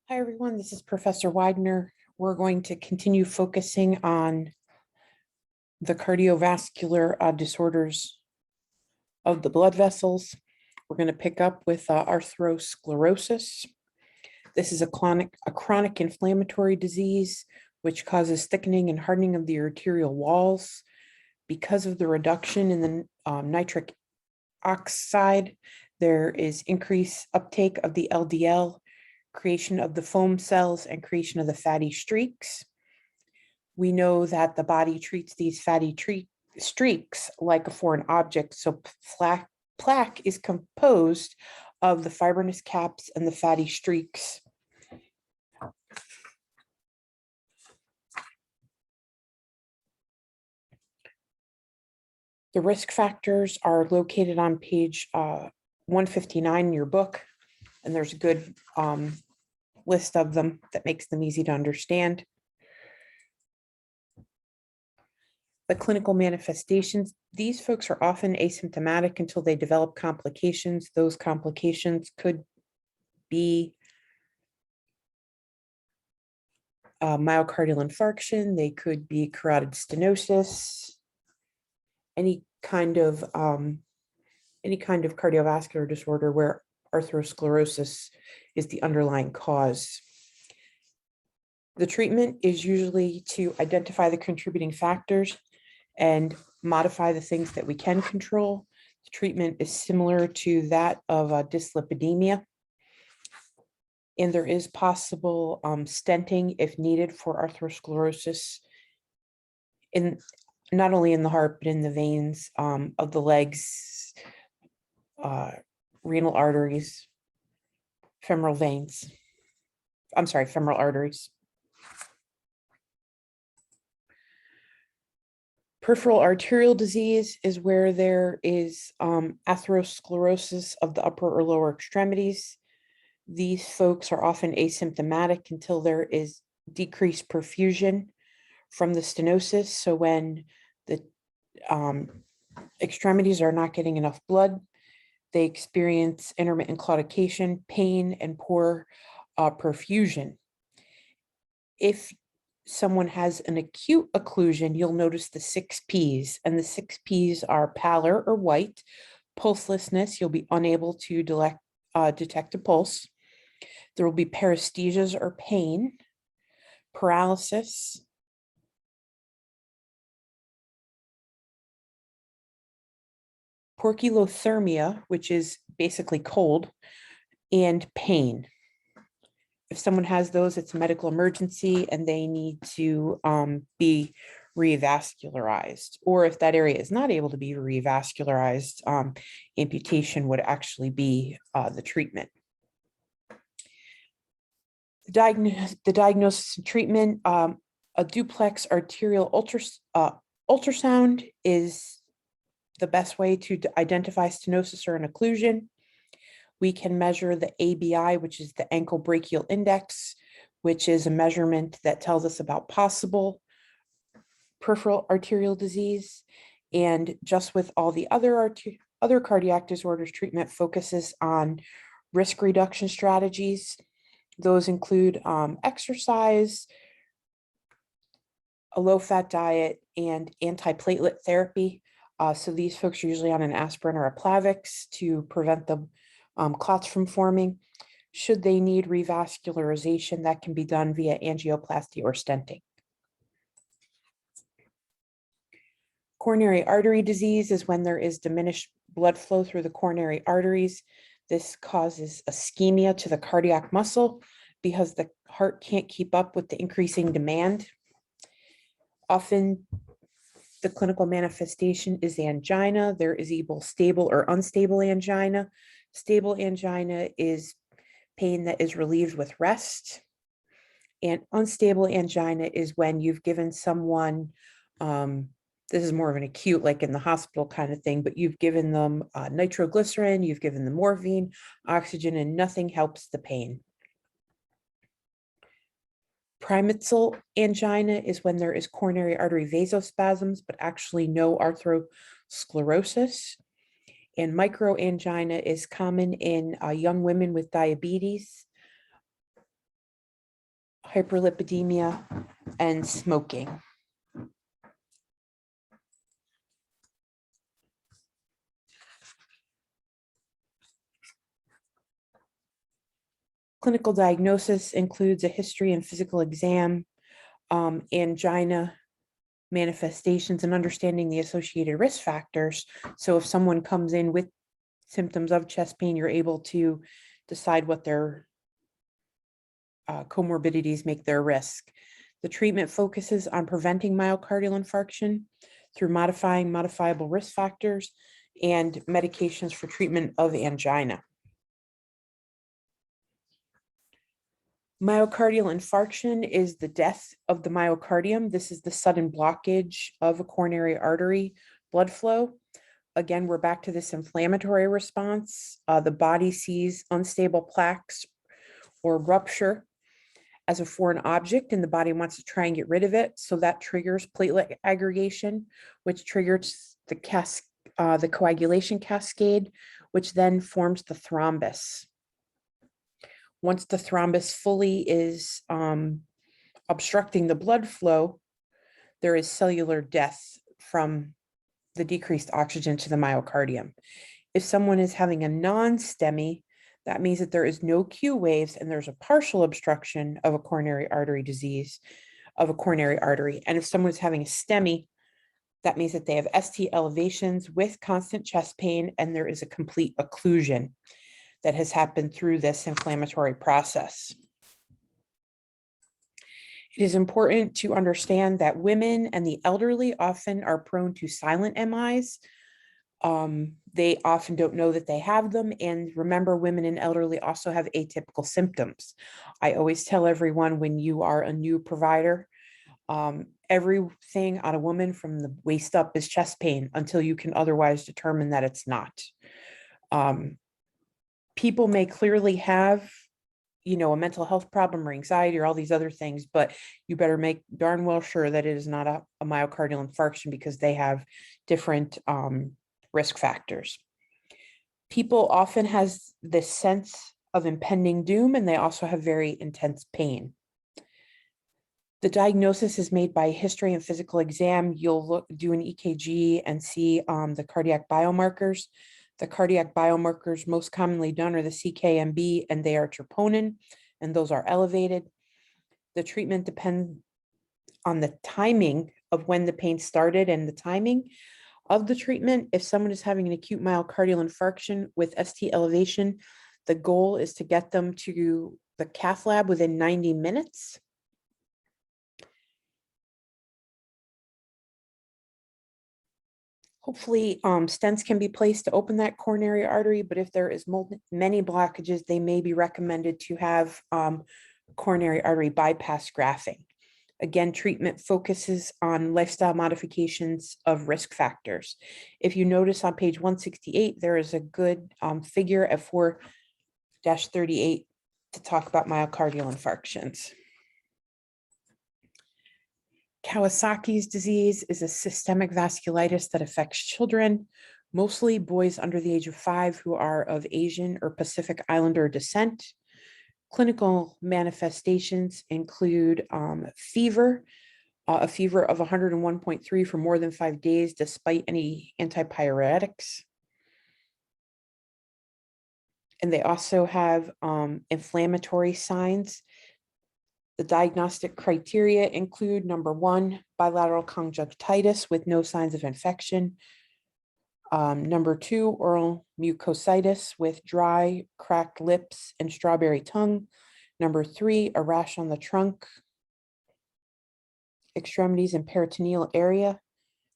Hi, everyone. This is Professor Widener. We're going to continue focusing on the cardiovascular disorders of the blood vessels. We're going to pick up with atherosclerosis. This is a chronic inflammatory disease which causes thickening and hardening of the arterial walls. Because of the reduction in the nitric oxide, there is increased uptake of the LDL, creation of the foam cells, and creation of the fatty streaks. We know that the body treats these fatty streaks like a foreign object, so plaque is composed of the fibrinous caps and the fatty streaks. The risk factors are located on page 159 in your book, and there's a good list of them that makes them easy to understand. The clinical manifestations, these folks are often asymptomatic until they develop complications. Those complications could be myocardial infarction, they could be carotid stenosis, any kind of cardiovascular disorder where atherosclerosis is the underlying cause. The treatment is usually to identify the contributing factors and modify the things that we can control. The treatment is similar to that of dyslipidemia. And there is possible stenting if needed for atherosclerosis, in not only in the heart, but in the veins of the legs, renal arteries, femoral arteries. Peripheral arterial disease is where there is atherosclerosis of the upper or lower extremities. These folks are often asymptomatic until there is decreased perfusion from the stenosis. So when the extremities are not getting enough blood, they experience intermittent claudication, pain, and poor perfusion. If someone has an acute occlusion, you'll notice the 6 Ps, and the 6 Ps are pallor or white, pulselessness, you'll be unable to detect a pulse. There will be paresthesias or pain, paralysis, poikilothermia, which is basically cold, and pain. If someone has those, it's a medical emergency and they need to be revascularized. Or if that area is not able to be revascularized, amputation would actually be the treatment. The diagnosis and treatment, a duplex arterial ultrasound is the best way to identify stenosis or an occlusion. We can measure the ABI, which is the ankle brachial index, which is a measurement that tells us about possible peripheral arterial disease. And just with all the other cardiac disorders, treatment focuses on risk reduction strategies. Those include exercise, a low-fat diet, and antiplatelet therapy. So these folks are usually on an aspirin or a Plavix to prevent the clots from forming. Should they need revascularization, that can be done via angioplasty or stenting. Coronary artery disease is when there is diminished blood flow through the coronary arteries. This causes ischemia to the cardiac muscle because the heart can't keep up with the increasing demand. Often the clinical manifestation is angina. There is either stable or unstable angina. Stable angina is pain that is relieved with rest. And unstable angina is when you've given someone, this is more of an acute, like in the hospital kind of thing, but you've given them nitroglycerin, you've given them morphine, oxygen, and nothing helps the pain. Pyramidal angina is when there is coronary artery vasospasms, but actually no atherosclerosis. And microangina is common in young women with diabetes. hyperlipidemia, and smoking. Clinical diagnosis includes a history and physical exam, angina manifestations, and understanding the associated risk factors. So if someone comes in with symptoms of chest pain, you're able to decide what their comorbidities make their risk. The treatment focuses on preventing myocardial infarction through modifying modifiable risk factors and medications for treatment of angina. Myocardial infarction is the death of the myocardium. This is the sudden blockage of a coronary artery blood flow. Again, we're back to this inflammatory response. The body sees unstable plaques or rupture as a foreign object, and the body wants to try and get rid of it. So that triggers platelet aggregation, which triggers the coagulation cascade, which then forms the thrombus. Once the thrombus fully is obstructing the blood flow, there is cellular death from the decreased oxygen to the myocardium. If someone is having a non-STEMI, that means that there is no Q waves and there's a partial obstruction of a coronary artery disease of a coronary artery. And if someone is having a STEMI, that means that they have ST elevations with constant chest pain and there is a complete occlusion that has happened through this inflammatory process. It is important to understand that women and the elderly often are prone to silent MIs. They often don't know that they have them. And remember, women and elderly also have atypical symptoms. I always tell everyone when you are a new provider, everything on a woman from the waist up is chest pain until you can otherwise determine that it's not. People may clearly have, a mental health problem or anxiety or all these other things, but you better make darn well sure that it is not a myocardial infarction because they have different risk factors. People often has this sense of impending doom, and they also have very intense pain. The diagnosis is made by history and physical exam. You'll do an EKG and see the cardiac biomarkers. The cardiac biomarkers most commonly done are the CK-MB, and they are troponin, and those are elevated. The treatment depends on the timing of when the pain started and the timing of the treatment. If someone is having an acute myocardial infarction with ST elevation, the goal is to get them to the cath lab within 90 minutes. Hopefully, stents can be placed to open that coronary artery, but if there is many blockages, they may be recommended to have coronary artery bypass grafting. Again, treatment focuses on lifestyle modifications of risk factors. If you notice on page 168, there is a good figure at 4-38 to talk about myocardial infarctions. Kawasaki's disease is a systemic vasculitis that affects children, mostly boys under the age of 5 who are of Asian or Pacific Islander descent. Clinical manifestations include fever, a fever of 101.3 for more than 5 days, despite any antipyretics. And they also have inflammatory signs. The diagnostic criteria include, number 1, bilateral conjunctivitis with no signs of infection. Number 2, oral mucositis with dry, cracked lips and strawberry tongue. Number 3, a rash on the trunk, extremities, and peritoneal area.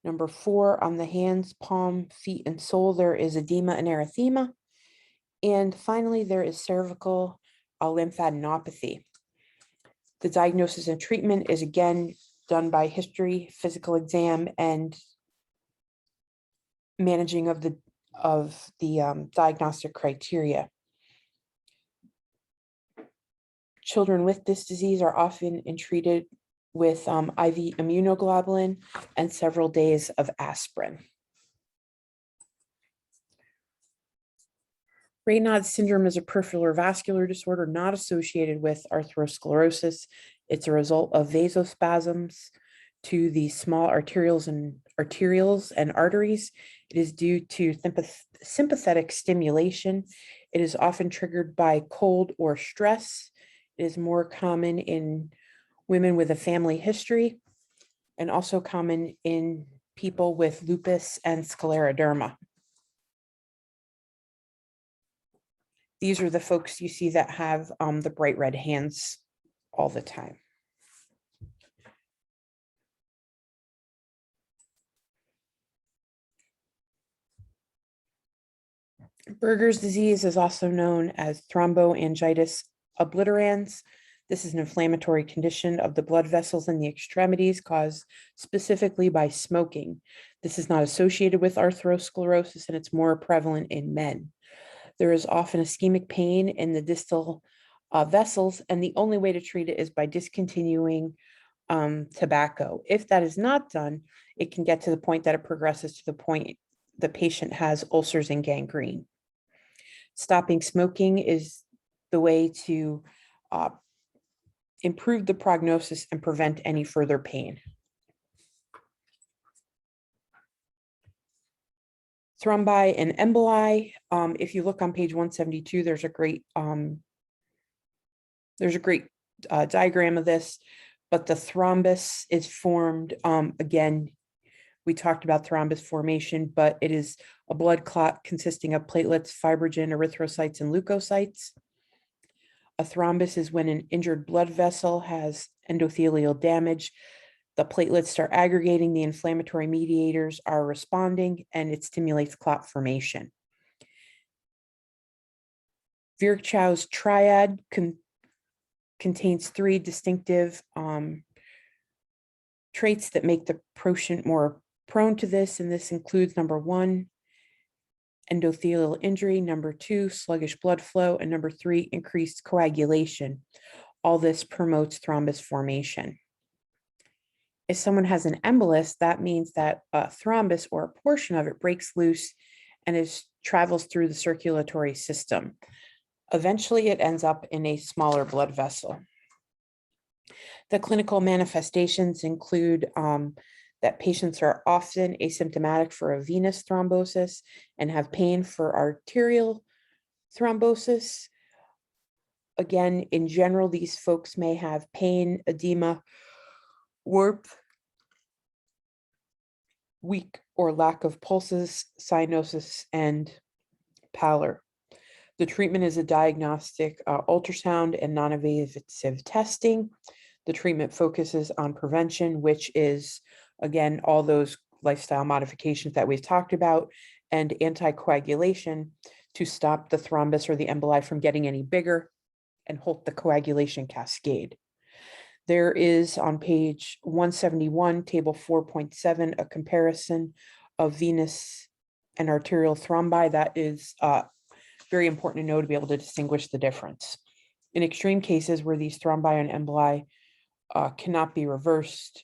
Number 4, on the hands, palm, feet, and sole, there is edema and erythema. And finally, there is cervical lymphadenopathy. The diagnosis and treatment is again done by history, physical exam, and managing of the diagnostic criteria. Children with this disease are often treated with IV immunoglobulin and several days of aspirin. Raynaud's syndrome is a peripheral vascular disorder not associated with atherosclerosis. It's a result of vasospasms to the small arterioles and arteries. It is due to sympathetic stimulation. It is often triggered by cold or stress. It is more common in women with a family history and also common in people with lupus and scleroderma. These are the folks you see that have the bright red hands all the time. Berger's disease is also known as thromboangiitis obliterans. This is an inflammatory condition of the blood vessels in the extremities caused specifically by smoking. This is not associated with atherosclerosis, and it's more prevalent in men. There is often ischemic pain in the distal vessels, and the only way to treat it is by discontinuing tobacco. If that is not done, it can get to the point that it progresses to the point the patient has ulcers and gangrene. Stopping smoking is the way to improve the prognosis and prevent any further pain. Thrombi and emboli. If you look on page 172, there's a great diagram of this, but the thrombus is formed, again, we talked about thrombus formation, but it is a blood clot consisting of platelets, fibrogen, erythrocytes, and leukocytes. A thrombus is when an injured blood vessel has endothelial damage. The platelets start aggregating, the inflammatory mediators are responding, and it stimulates clot formation. Virchow's triad contains three distinctive traits that make the patient more prone to this, and this includes number 1, endothelial injury, number 2, sluggish blood flow, and number 3, increased coagulation. All this promotes thrombus formation. If someone has an embolus, that means that a thrombus or a portion of it breaks loose and travels through the circulatory system. Eventually, it ends up in a smaller blood vessel. The clinical manifestations include that patients are often asymptomatic for a venous thrombosis and have pain for arterial thrombosis. Again, in general, these folks may have pain, edema, warmth, weak or lack of pulses, cyanosis, and pallor. The treatment is a diagnostic ultrasound and non-invasive testing. The treatment focuses on prevention, which is, again, all those lifestyle modifications that we've talked about, and anticoagulation to stop the thrombus or the emboli from getting any bigger and halt the coagulation cascade. There is on page 171, table 4.7, a comparison of venous and arterial thrombi. That is very important to know to be able to distinguish the difference. In extreme cases where these thrombi and emboli cannot be reversed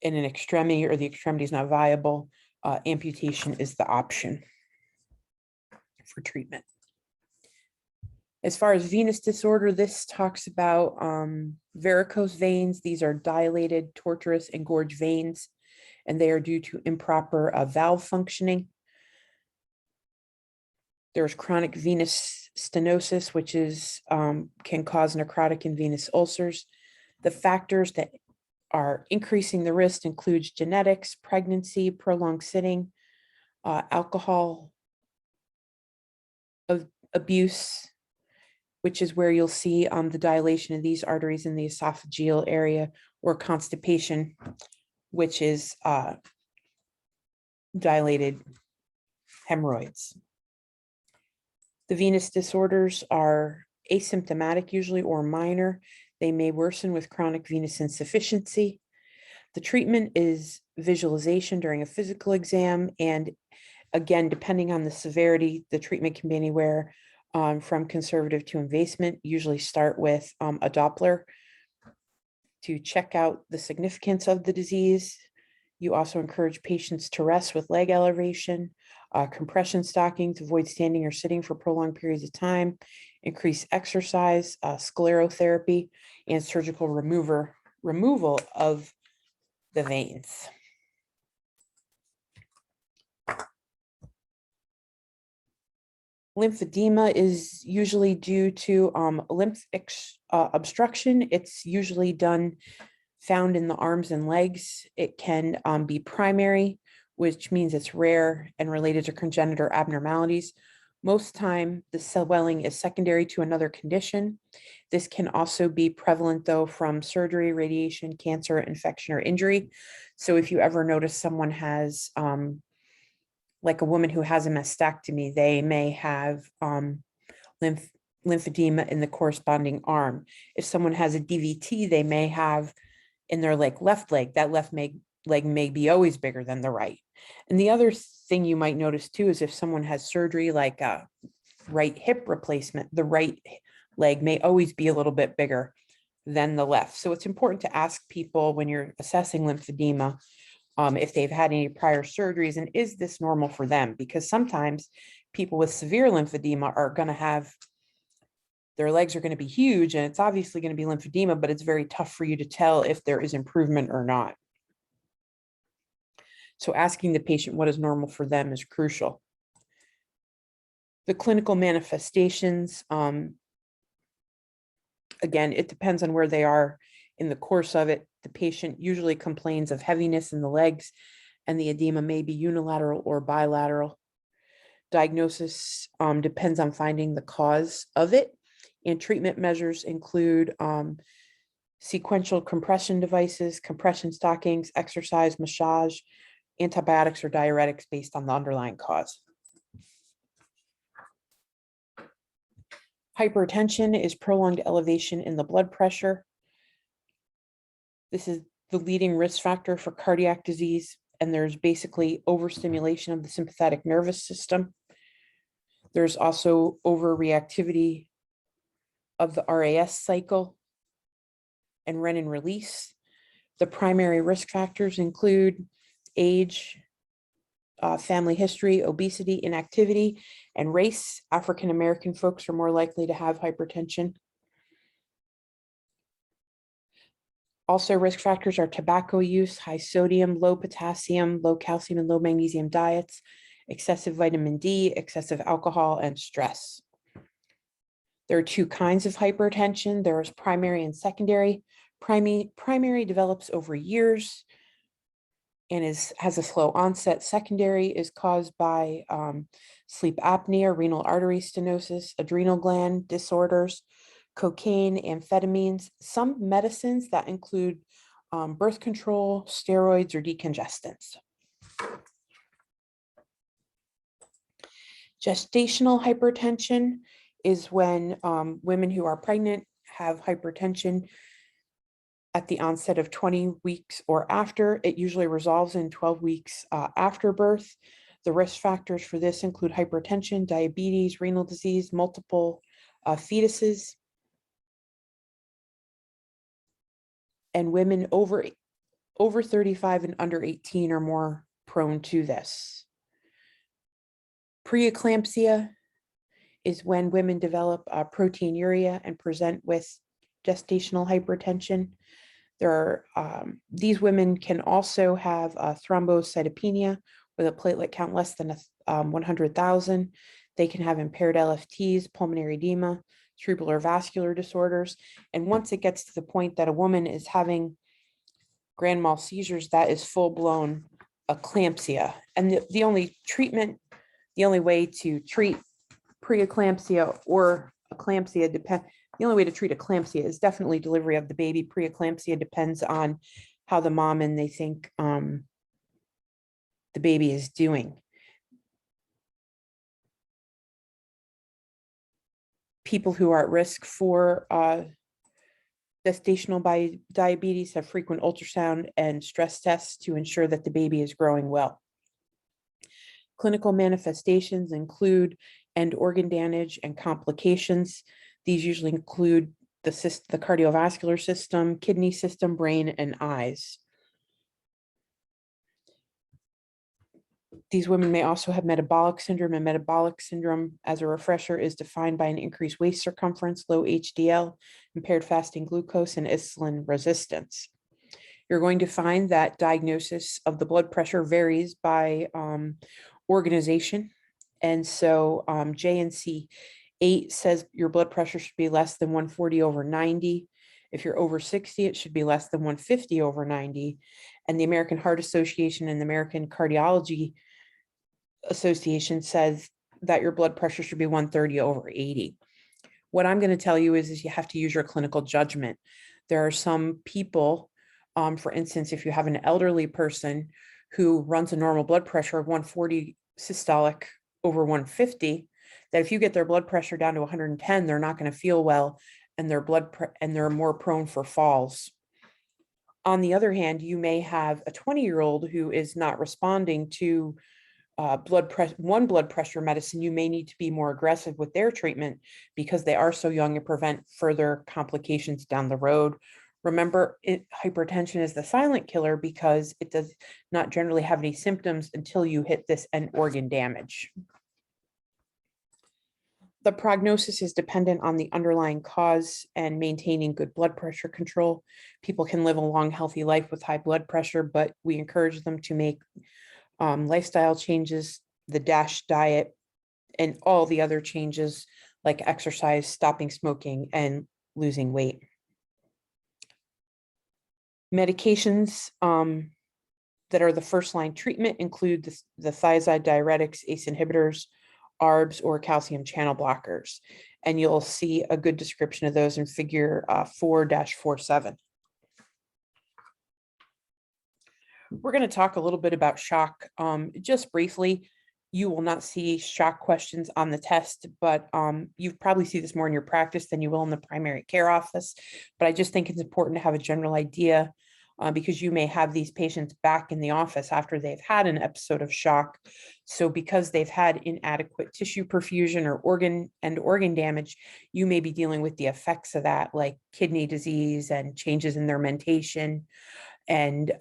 in an extremity or the extremity is not viable, amputation is the option for treatment. As far as venous disorder, this talks about varicose veins. These are dilated, tortuous, engorged veins, and they are due to improper valve functioning. There's chronic venous stenosis, which is can cause necrotic and venous ulcers. The factors that are increasing the risk includes genetics, pregnancy, prolonged sitting, alcohol abuse, which is where you'll see the dilation of these arteries in the esophageal area, or constipation, which is dilated hemorrhoids. The venous disorders are asymptomatic usually or minor. They may worsen with chronic venous insufficiency. The treatment is visualization during a physical exam, and again, depending on the severity, the treatment can be anywhere from conservative to invasive. Usually start with a Doppler to check out the significance of the disease. You also encourage patients to rest with leg elevation, compression stockings, avoid standing or sitting for prolonged periods of time, increased exercise, sclerotherapy, and surgical removal of the veins. Lymphedema is usually due to lymph obstruction. It's usually found in the arms and legs. It can be primary, which means it's rare and related to congenital abnormalities. Most time, the swelling is secondary to another condition. This can also be prevalent, though, from surgery, radiation, cancer, infection, or injury. So if you ever notice someone has like a woman who has a mastectomy, they may have lymphedema in the corresponding arm. If someone has a DVT, they may have in their left leg, that leg may be always bigger than the right. And the other thing you might notice too is if someone has surgery like a right hip replacement, the right leg may always be a little bit bigger than the left. So it's important to ask people when you're assessing lymphedema if they've had any prior surgeries and is this normal for them? Because sometimes people with severe lymphedema are going to have their legs are going to be huge and it's obviously going to be lymphedema, but it's very tough for you to tell if there is improvement or not. So asking the patient what is normal for them is crucial. The clinical manifestations, again, it depends on where they are in the course of it. The patient usually complains of heaviness in the legs and the edema may be unilateral or bilateral. Diagnosis depends on finding the cause of it, and treatment measures include sequential compression devices, compression stockings, exercise, massage, antibiotics or diuretics based on the underlying cause. Hypertension is prolonged elevation in the blood pressure. This is the leading risk factor for cardiac disease, and there's basically overstimulation of the sympathetic nervous system. There's also overreactivity of the RAS cycle and renin release. The primary risk factors include age, family history, obesity, inactivity, and race. African American folks are more likely to have hypertension. Also, risk factors are tobacco use, high sodium, low potassium, low calcium, and low magnesium diets, excessive vitamin D, excessive alcohol, and stress. There are two kinds of hypertension. There is primary and secondary. Primary develops over years and has a slow onset. Secondary is caused by sleep apnea, renal artery stenosis, adrenal gland disorders, cocaine, amphetamines, some medicines that include birth control, steroids, or decongestants. Gestational hypertension is when women who are pregnant have hypertension at the onset of 20 weeks or after. It usually resolves in 12 weeks after birth. The risk factors for this include hypertension, diabetes, renal disease, multiple fetuses, and women over 35 and under 18 are more prone to this. Preeclampsia is when women develop proteinuria and present with gestational hypertension. These women can also have thrombocytopenia with a platelet count less than 100,000. They can have impaired LFTs, pulmonary edema, cerebral or vascular disorders. And once it gets to the point that a woman is having grand mal seizures, that is full-blown eclampsia. And the only way to treat preeclampsia or eclampsia the only way to treat eclampsia is definitely delivery of the baby. Preeclampsia depends on how the mom and they think the baby is doing. People who are at risk for gestational diabetes have frequent ultrasound and stress tests to ensure that the baby is growing well. Clinical manifestations include end organ damage and complications. These usually include the cardiovascular system, kidney system, brain, and eyes. These women may also have metabolic syndrome, and metabolic syndrome, as a refresher, is defined by an increased waist circumference, low HDL, impaired fasting glucose, and insulin resistance. You're going to find that diagnosis of the blood pressure varies by organization. And so JNC 8 says your blood pressure should be less than 140 over 90. If you're over 60, it should be less than 150 over 90. And the American Heart Association and the American Cardiology Association says that your blood pressure should be 130 over 80. What I'm going to tell you is you have to use your clinical judgment. There are some people, for instance, if you have an elderly person who runs a normal blood pressure of 140 systolic over 150, that if you get their blood pressure down to 110, they're not going to feel well, and they're more prone for falls. On the other hand, you may have a 20-year-old who is not responding to blood pressure medicine. You may need to be more aggressive with their treatment because they are so young and prevent further complications down the road. Remember, hypertension is the silent killer because it does not generally have any symptoms until you hit this end organ damage. The prognosis is dependent on the underlying cause and maintaining good blood pressure control. People can live a long, healthy life with high blood pressure, but we encourage them to make lifestyle changes, the DASH diet, and all the other changes like exercise, stopping smoking, and losing weight. Medications that are the first line treatment include the thiazide diuretics, ACE inhibitors, ARBs, or calcium channel blockers. And you'll see a good description of those in figure 4-47. We're going to talk a little bit about shock. Just briefly, you will not see shock questions on the test, but you probably see this more in your practice than you will in the primary care office. But I just think it's important to have a general idea because you may have these patients back in the office after they've had an episode of shock. So because they've had inadequate tissue perfusion or organ damage, you may be dealing with the effects of that, like kidney disease and changes in their mentation. And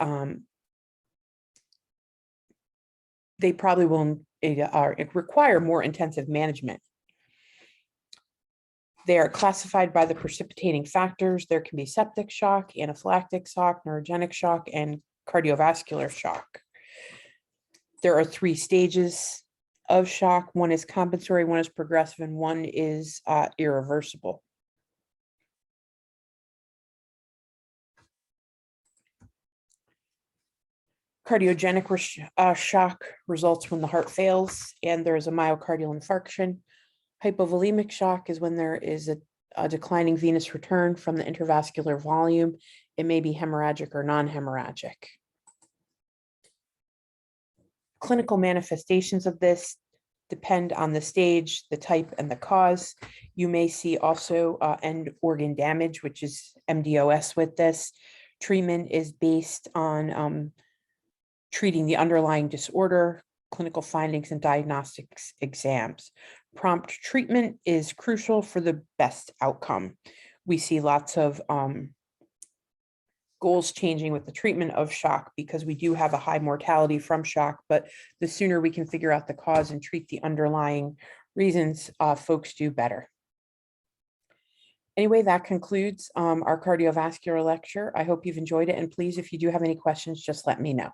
they probably will require more intensive management. They are classified by the precipitating factors. There can be septic shock, anaphylactic shock, neurogenic shock, and cardiovascular shock. There are 3 stages of shock. One is compensatory, one is progressive, and one is irreversible. Cardiogenic shock results when the heart fails and there is a myocardial infarction. Hypovolemic shock is when there is a declining venous return from the intravascular volume. It may be hemorrhagic or non-hemorrhagic. Clinical manifestations of this depend on the stage, the type, and the cause. You may see also end organ damage, which is MDOS with this. Treatment is based on treating the underlying disorder, clinical findings, and diagnostics exams. Prompt treatment is crucial for the best outcome. We see lots of goals changing with the treatment of shock because we do have a high mortality from shock, but the sooner we can figure out the cause and treat the underlying reasons, folks do better. Anyway, that concludes our cardiovascular lecture. I hope you've enjoyed it, and please, if you do have any questions, just let me know.